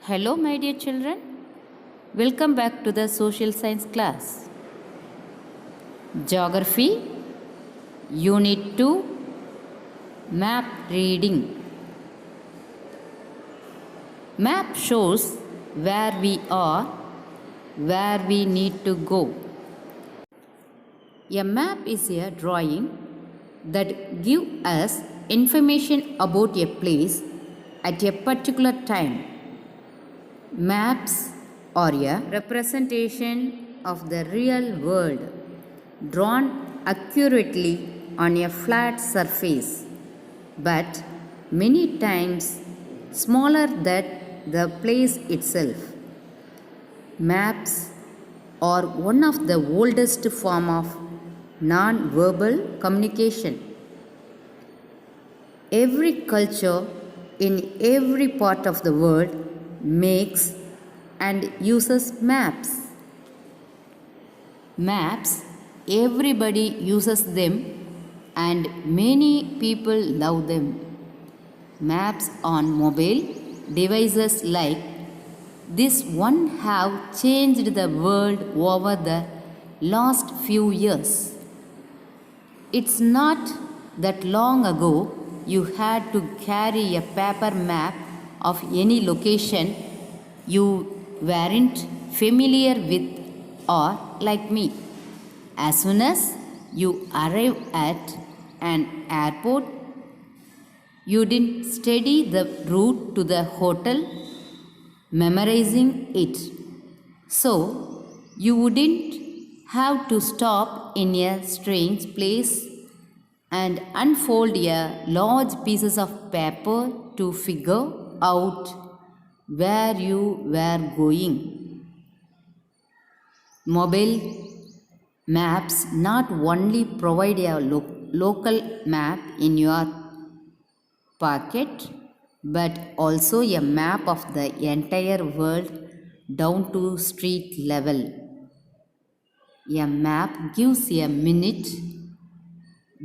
Hello, my dear children. Welcome back to the social science class. Geography, Unit 2, Map Reading. Map shows where we are, where we need to go. A map is a drawing that gives us information about a place at a particular time. Maps are a representation of the real world drawn accurately on a flat surface, but many times smaller than the place itself. Maps are one of the oldest form of non-verbal communication. Every culture in every part of the world makes and uses maps. Maps, everybody uses them and many people love them. Maps on mobile devices like this one have changed the world over the last few years. It's not that long ago you had to carry a paper map of any location you weren't familiar with, or like me. As soon as you arrive at an airport, you didn't study the route to the hotel, memorizing it. So you wouldn't have to stop in a strange place and unfold a large pieces of paper to figure out where you were going. Mobile maps not only provide a local map in your pocket, but also a map of the entire world down to street level. A map gives a minute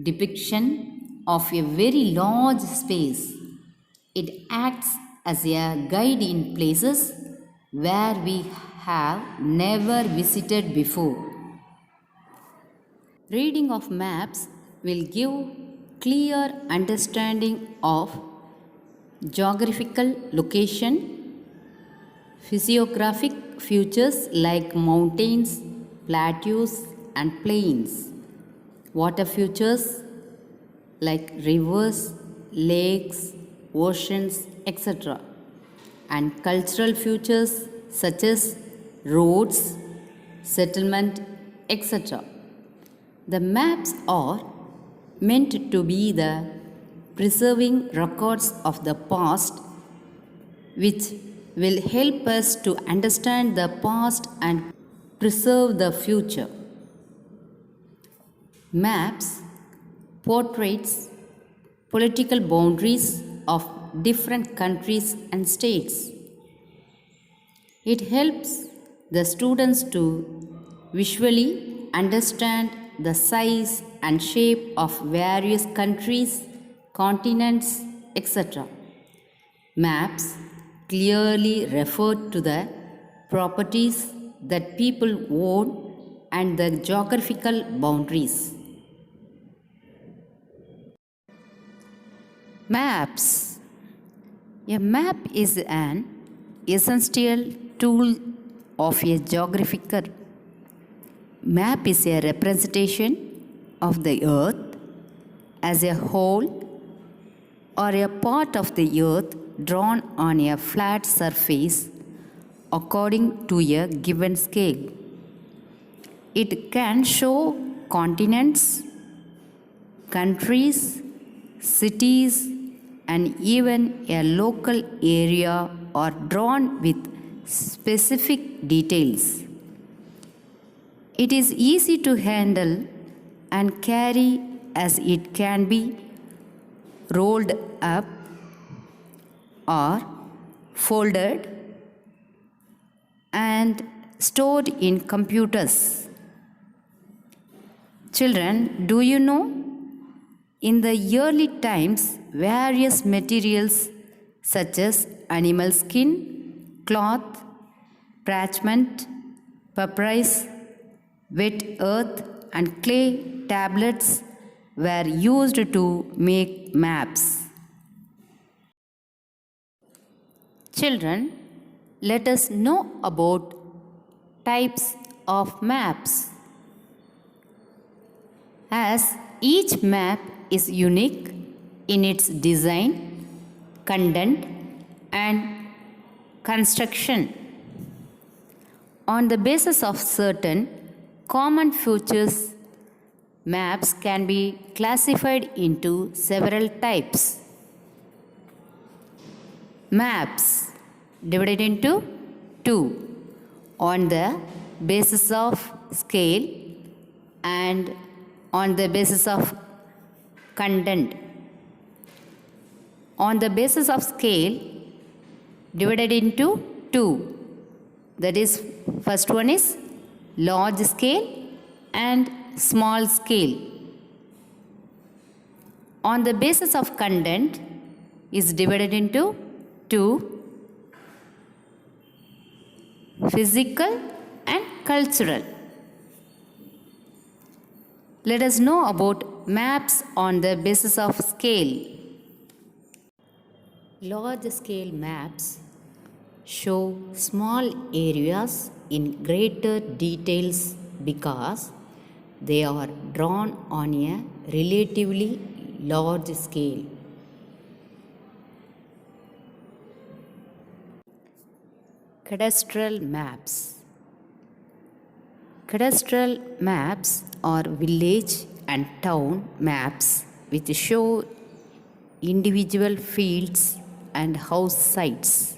depiction of a very large space. It acts as a guide in places where we have never visited before. Reading of maps will give clear understanding of geographical location, physiographic features like mountains, plateaus and plains, water features like rivers, lakes, oceans, etc., and cultural features such as roads, settlement, etc. The maps are meant to be the preserving records of the past, which will help us to understand the past and preserve the future. Maps portrays political boundaries of different countries and states. It helps the students to visually understand the size and shape of various countries, continents, etc. Maps clearly refer to the properties that people own and the geographical boundaries. Maps. A map is an essential tool of a geographical. Map is a representation of the earth as a whole or a part of the earth drawn on a flat surface according to a given scale. It can show continents, countries, cities, and even a local area are drawn with specific details. It is easy to handle and carry as it can be rolled up or folded and stored in computers. Children, do you know? In the early times, various materials such as animal skin, cloth, parchment, papyrus, wet earth, and clay tablets were used to make maps. Children, let us know about types of maps. As each map is unique in its design, content, and construction. On the basis of certain common features, maps can be classified into several types. Maps divided into two on the basis of scale and on the basis of content. On the basis of scale, divided into two. That is, first one is large scale and small scale. On the basis of content is divided into two, physical and cultural. Let us know about maps on the basis of scale. Large scale maps show small areas in greater details because they are drawn on a relatively large scale. Cadastral maps. Cadastral maps are village and town maps which show individual fields and house sites.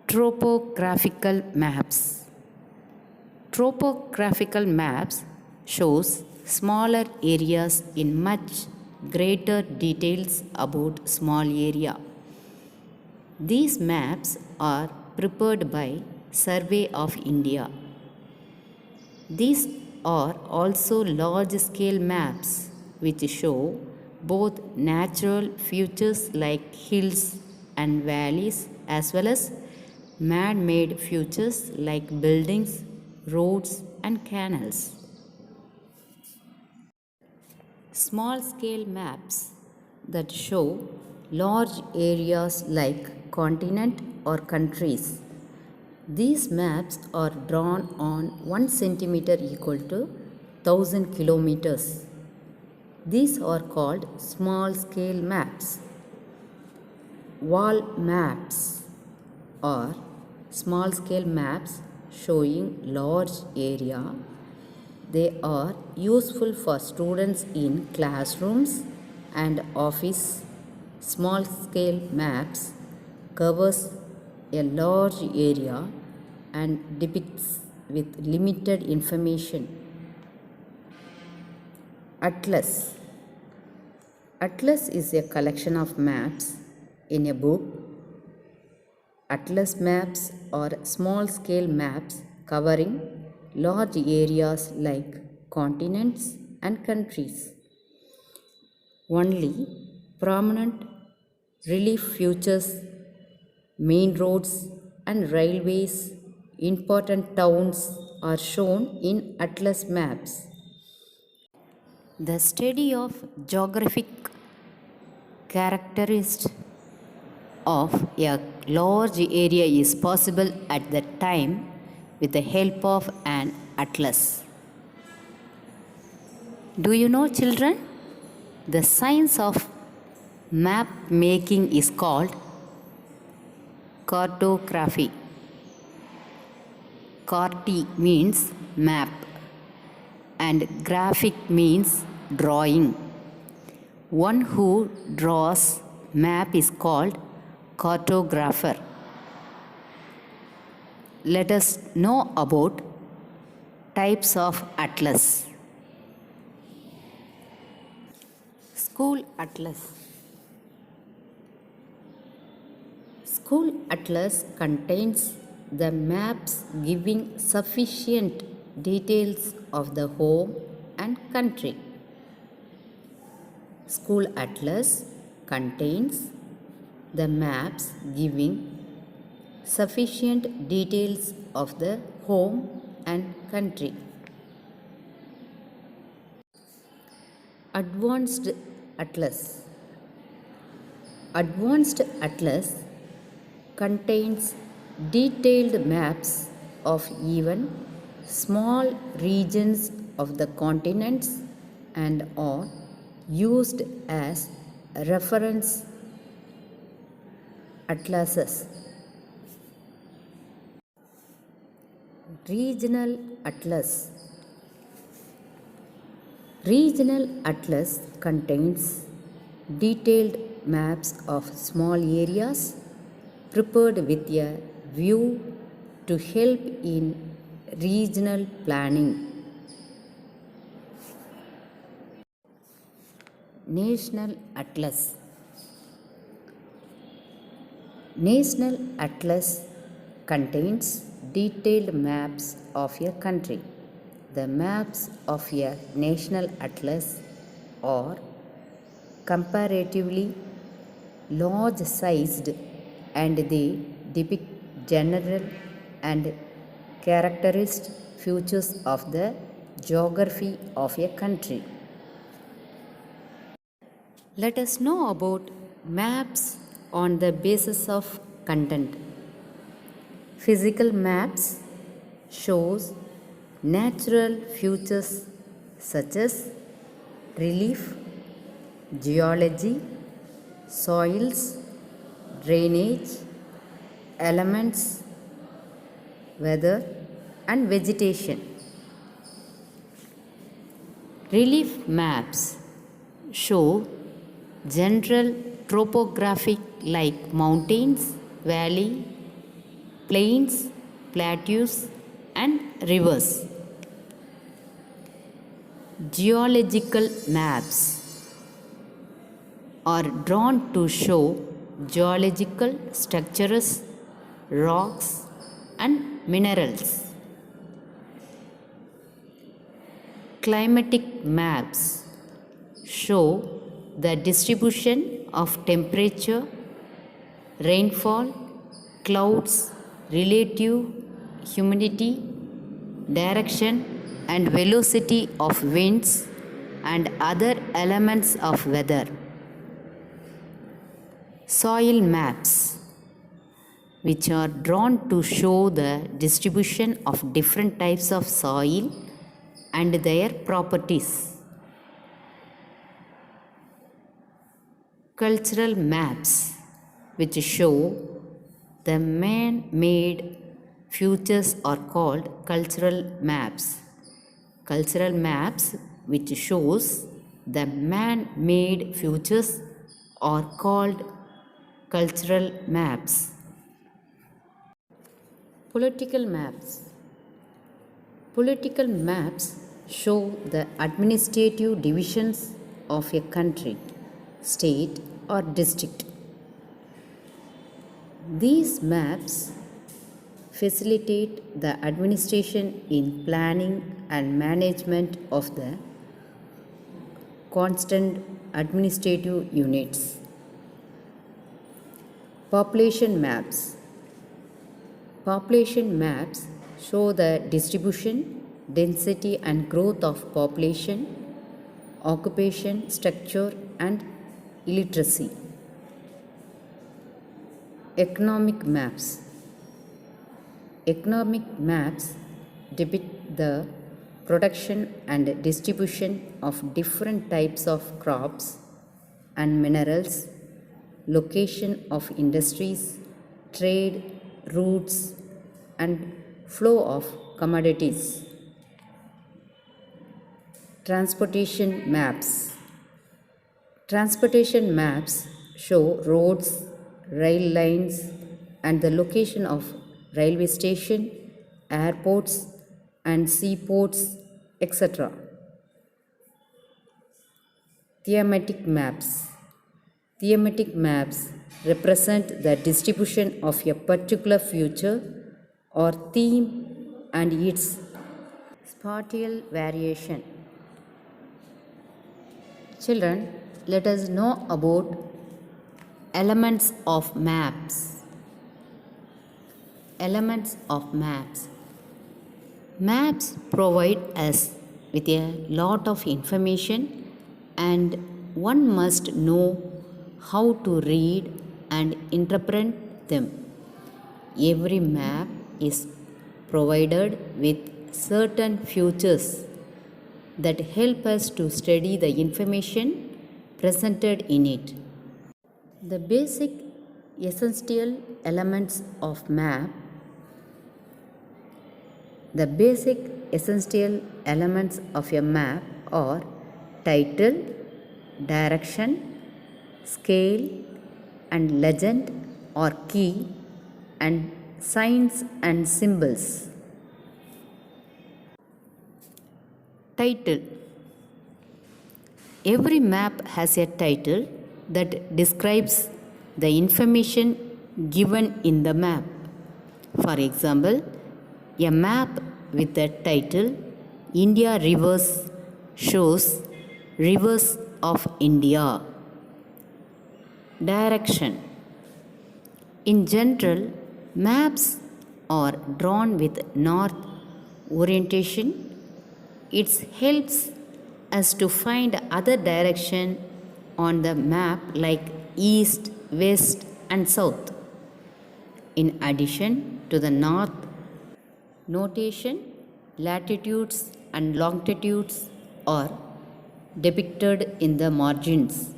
Topographical maps. Topographical maps shows smaller areas in much greater details about small area. These maps are prepared by Survey of India. These are also large-scale maps which show both natural features like hills and valleys as well as man-made features like buildings, roads and canals. Small-scale maps that show large areas like continent or countries. These maps are drawn on 1 centimeter equal to 1000 kilometers. These are called small-scale maps. Wall maps are small-scale maps showing large area. They are useful for students in classrooms and office. Small-scale maps covers a large area and depicts with limited information. Atlas. Atlas is a collection of maps in a book. Atlas maps are small-scale maps covering large areas like continents and countries. Only prominent relief features, main roads and railways, important towns are shown in atlas maps. The study of geographic characteristics of a large area is possible at the time with the help of an atlas. Do you know, children? The science of map making is called cartography. Carti means map and graphic means drawing. One who draws map is called cartographer. Let us know about types of atlas. School atlas. School atlas contains the maps giving sufficient details of the home and country. School atlas contains the maps giving sufficient details of the home and country. Advanced Atlas. Advanced Atlas contains detailed maps of even small regions of the continents and are used as reference atlases. Regional Atlas. Regional Atlas contains detailed maps of small areas prepared with a view to help in regional planning. National Atlas. National Atlas contains detailed maps of a country. The maps of a national atlas are comparatively large sized and they depict general and characteristic features of the geography of a country. Let us know about maps on the basis of content. Physical maps shows natural features such as relief, geology, soils, drainage, elements, weather and vegetation. Relief maps show general topographic like mountains, valley, plains, plateaus and rivers. Geological maps are drawn to show geological structures, rocks and minerals. Climatic maps show the distribution of temperature, rainfall, clouds, relative humidity, direction and velocity of winds and other elements of weather. Soil maps, which are drawn to show the distribution of different types of soil and their properties. Cultural maps, which show the man-made features are called cultural maps. Cultural maps, which shows the man-made features are called cultural maps. Political maps. Political maps show the administrative divisions of a country, state or district. These maps facilitate the administration in planning and management of the constant administrative units. Population maps. Population maps show the distribution, density and growth of population, occupation, structure and illiteracy. Economic maps. Economic maps depict the production and distribution of different types of crops and minerals, location of industries, trade, routes and flow of commodities. Transportation maps. Transportation maps show roads, rail lines and the location of railway station, airports and seaports, etc. Thematic maps. Thematic maps represent the distribution of a particular feature or theme and its spatial variation. Children, let us know about Elements of maps. Elements of maps. Maps provide us with a lot of information, and one must know how to read and interpret them. Every map is provided with certain features that help us to study the information presented in it. The basic essential elements of map. The basic essential elements of a map are title, direction, scale, and legend or key, and signs and symbols. Title. Every map has a title that describes the information given in the map. For example, a map with the title India Rivers shows rivers of India. Direction. In general, maps are drawn with north orientation. It helps us to find other direction on the map like east, west, and south. In addition to the north notation, latitudes and longitudes are depicted in the margins.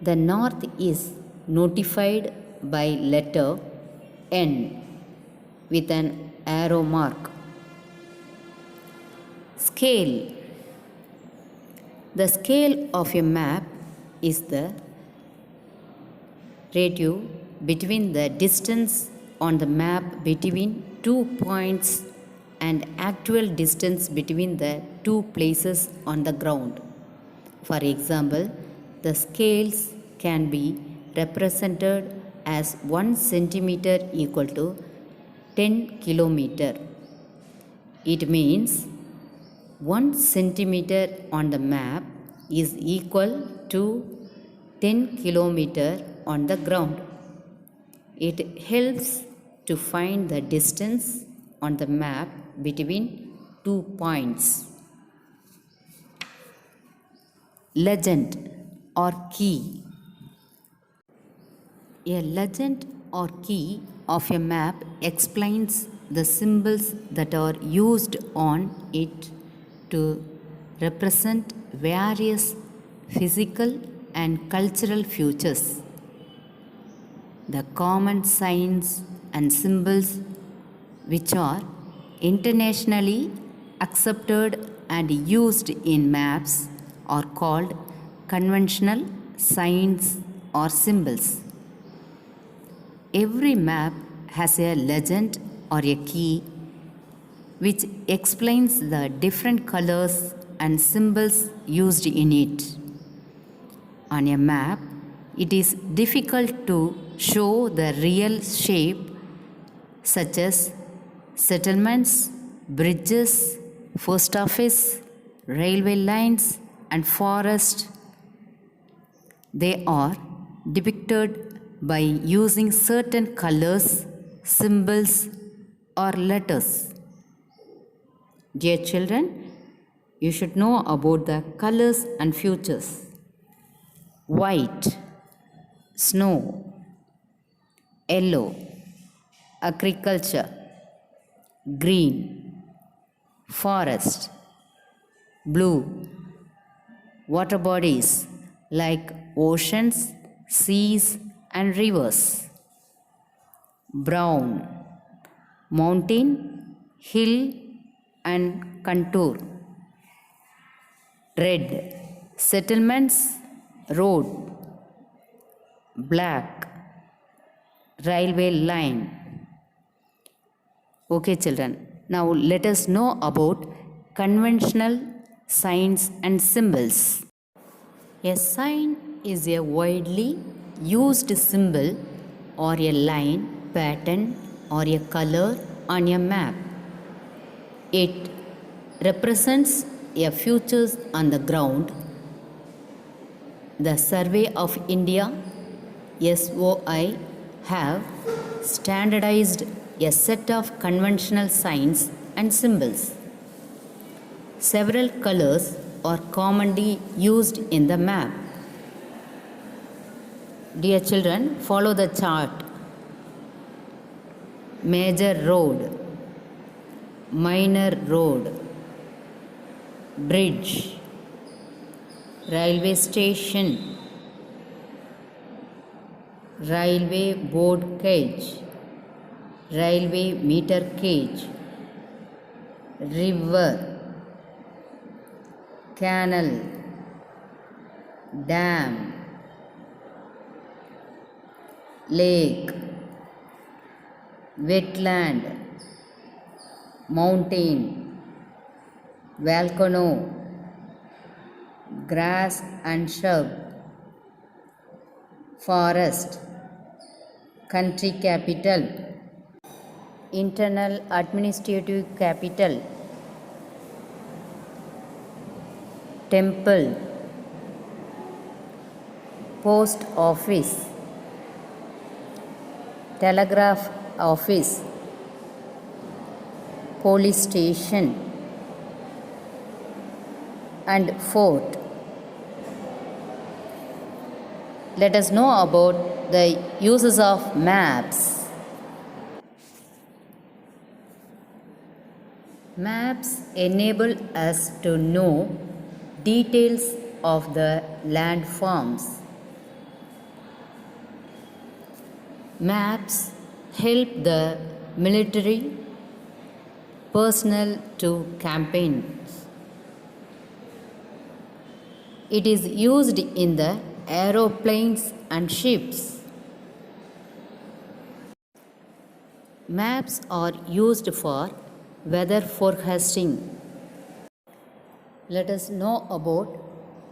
The north is notified by letter N with an arrow mark. Scale. The scale of a map is the ratio between the distance on the map between 2 points and actual distance between the 2 places on the ground. For example, the scales can be represented as 1 centimeter equal to 10 kilometer. It means 1 centimeter on the map is equal to 10 kilometer on the ground. It helps to find the distance on the map between 2 points. Legend or key. A legend or key of a map explains the symbols that are used on it to represent various physical and cultural features. The common signs and symbols which are internationally accepted and used in maps are called conventional signs or symbols. Every map has a legend or a key which explains the different colors and symbols used in it. On a map, it is difficult to show the real shape such as settlements, bridges, post office, railway lines, and forest. They are depicted by using certain colors, symbols, or letters. Dear children, you should know about the colors and features. White, snow, yellow, agriculture, green, forest, blue, water bodies like oceans, seas, and rivers, brown, mountain, hill, and contour, red, settlements, road, black, railway line. Okay children, now let us know about conventional signs and symbols. A sign is a widely used symbol or a line, pattern, or a color on a map. It represents a features on the ground. The Survey of India SOI have standardized a set of conventional signs and symbols. Several colors are commonly used in the map. Dear children, follow the chart. Major road, minor road, bridge, railway station, railway board gauge, railway meter gauge, river, canal, dam, lake, wetland, mountain, volcano, grass and shrub, forest, country capital, internal administrative capital, temple, post office, telegraph office, police station, and fort. Let us know about the uses of maps. Maps enable us to know details of the landforms. Maps help the military personnel to campaign. It is used in the aeroplanes and ships. Maps are used for weather forecasting. Let us know about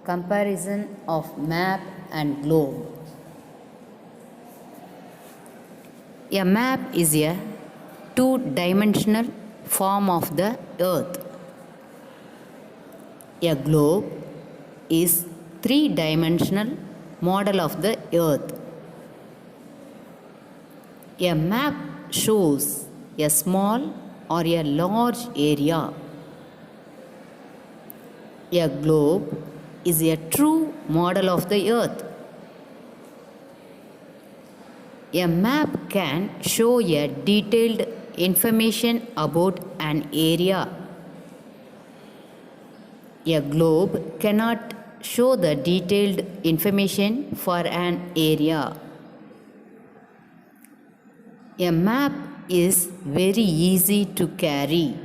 comparison of map and globe. A map is a two-dimensional form of the earth. A globe is three-dimensional model of the earth. A map shows a small or a large area. A globe is a true model of the earth. A map can show a detailed information about an area. A globe cannot show the detailed information for an area. A map is very easy to carry.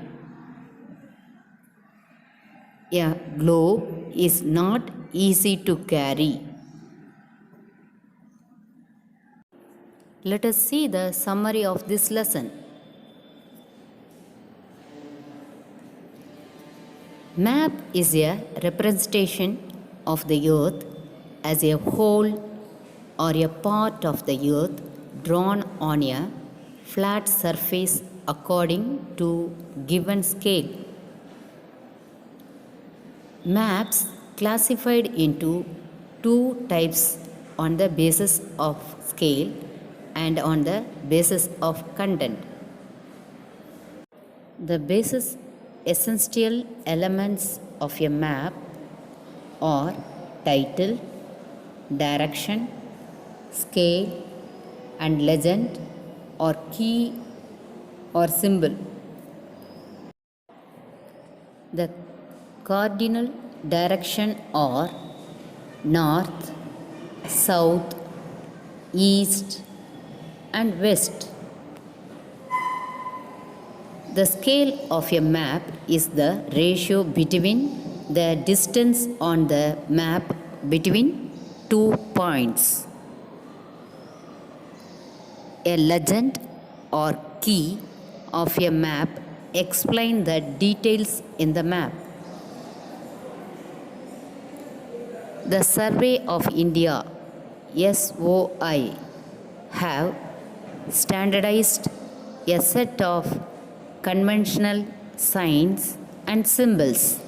A globe is not easy to carry. Let us see the summary of this lesson. Map is a representation of the earth as a whole or a part of the earth drawn on a flat surface according to given scale. Maps classified into two types on the basis of scale and on the basis of content. The basic essential elements of a map are title, direction, scale, and legend or key or symbol. The cardinal direction are north, south, east, and west. The scale of a map is the ratio between the distance on the map between 2 points. A legend or key of a map explain the details in the map. The Survey of India (SOI) have standardized a set of conventional signs and symbols.